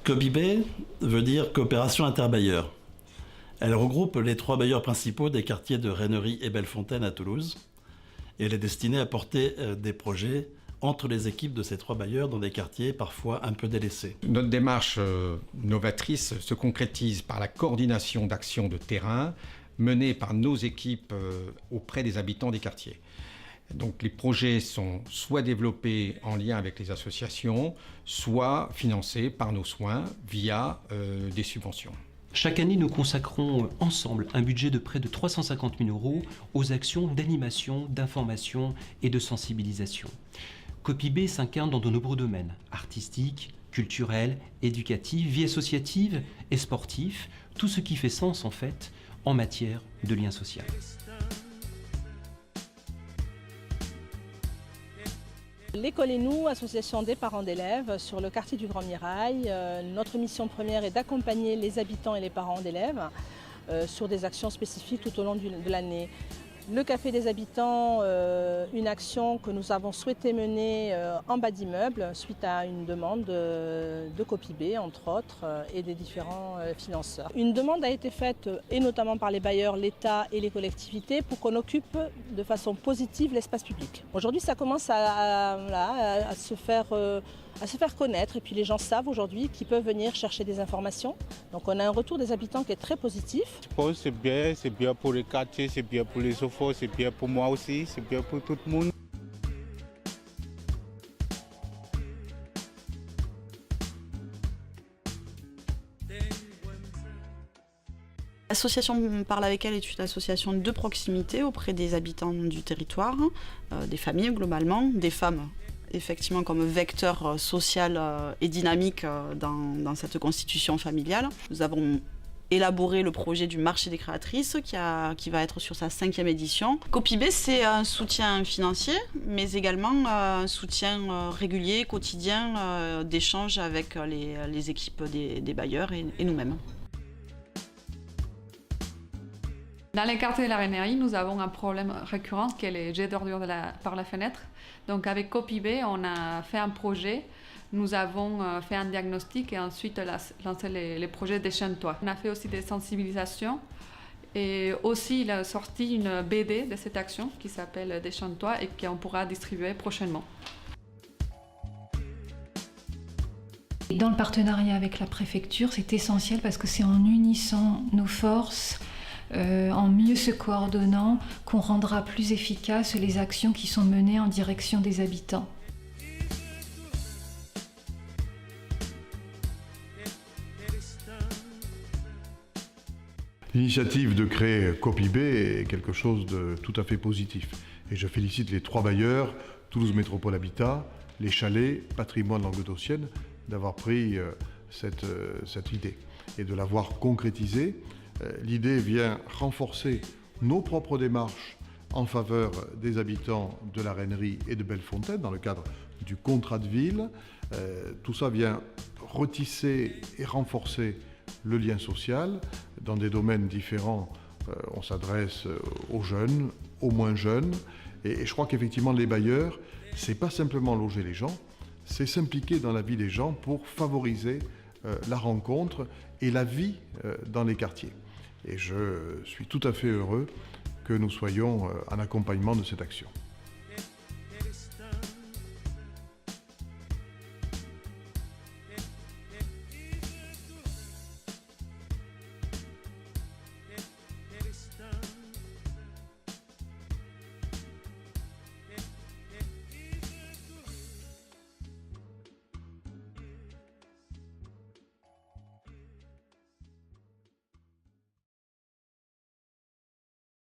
COPIB veut dire coopération interbailleurs. Elle regroupe les 3 bailleurs principaux des quartiers de Rainerie et Bellefontaine à Toulouse. Et elle est destinée à porter des projets entre les équipes de ces 3 bailleurs dans des quartiers parfois un peu délaissés. Notre démarche novatrice se concrétise par la coordination d'actions de terrain menées par nos équipes auprès des habitants des quartiers. Donc les projets sont soit développés en lien avec les associations, soit financés par nos soins via des subventions. Chaque année, nous consacrons ensemble un budget de près de 350 000 € aux actions d'animation, d'information et de sensibilisation. COPIB s'incarne dans de nombreux domaines, artistiques, culturels, éducatifs, vie associative et sportif, tout ce qui fait sens en fait en matière de lien social. L'école et nous, association des parents d'élèves sur le quartier du Grand Mirail. Notre mission première est d'accompagner les habitants et les parents d'élèves sur des actions spécifiques tout au long de l'année. Le Café des habitants, une action que nous avons souhaité mener en bas d'immeuble suite à une demande de COPIB, entre autres, et des différents financeurs. Une demande a été faite, et notamment par les bailleurs, l'État et les collectivités, pour qu'on occupe de façon positive l'espace public. Aujourd'hui, ça commence à se faire connaître, et puis les gens savent aujourd'hui qu'ils peuvent venir chercher des informations. Donc on a un retour des habitants qui est très positif. Je pense que c'est bien pour le quartier, c'est bien pour les enfants, c'est bien pour moi aussi, c'est bien pour tout le monde. L'association Parle avec elle est une association de proximité auprès des habitants du territoire, des familles globalement, des femmes effectivement comme vecteur social et dynamique dans cette constitution familiale. Nous avons élaboré le projet du marché des créatrices qui va être sur sa 5e édition. COPIB, c'est un soutien financier, mais également un soutien régulier, quotidien, d'échange avec les équipes des bailleurs et nous-mêmes. Dans les quartiers de la Rainerie, nous avons un problème récurrent qui est les jets d'ordures par la fenêtre. Donc avec COPIB, on a fait un projet, nous avons fait un diagnostic et ensuite lancé les projets Déchaîne-toi. On a fait aussi des sensibilisations et aussi il a sorti une BD de cette action qui s'appelle Déchaîne-toi et qu'on pourra distribuer prochainement. Dans le partenariat avec la préfecture, c'est essentiel parce que c'est en unissant nos forces, en mieux se coordonnant, qu'on rendra plus efficaces les actions qui sont menées en direction des habitants. L'initiative de créer COPIB est quelque chose de tout à fait positif. Et je félicite les 3 bailleurs, Toulouse Métropole Habitat, les Chalets, Patrimoine Languedocienne, d'avoir pris cette idée et de l'avoir concrétisée. L'idée vient renforcer nos propres démarches en faveur des habitants de la Rainerie et de Bellefontaine dans le cadre du contrat de ville. Tout ça vient retisser et renforcer le lien social dans des domaines différents. On s'adresse aux jeunes, aux moins jeunes. Et je crois qu'effectivement les bailleurs, c'est pas simplement loger les gens, c'est s'impliquer dans la vie des gens pour favoriser la rencontre et la vie dans les quartiers. Et je suis tout à fait heureux que nous soyons en accompagnement de cette action.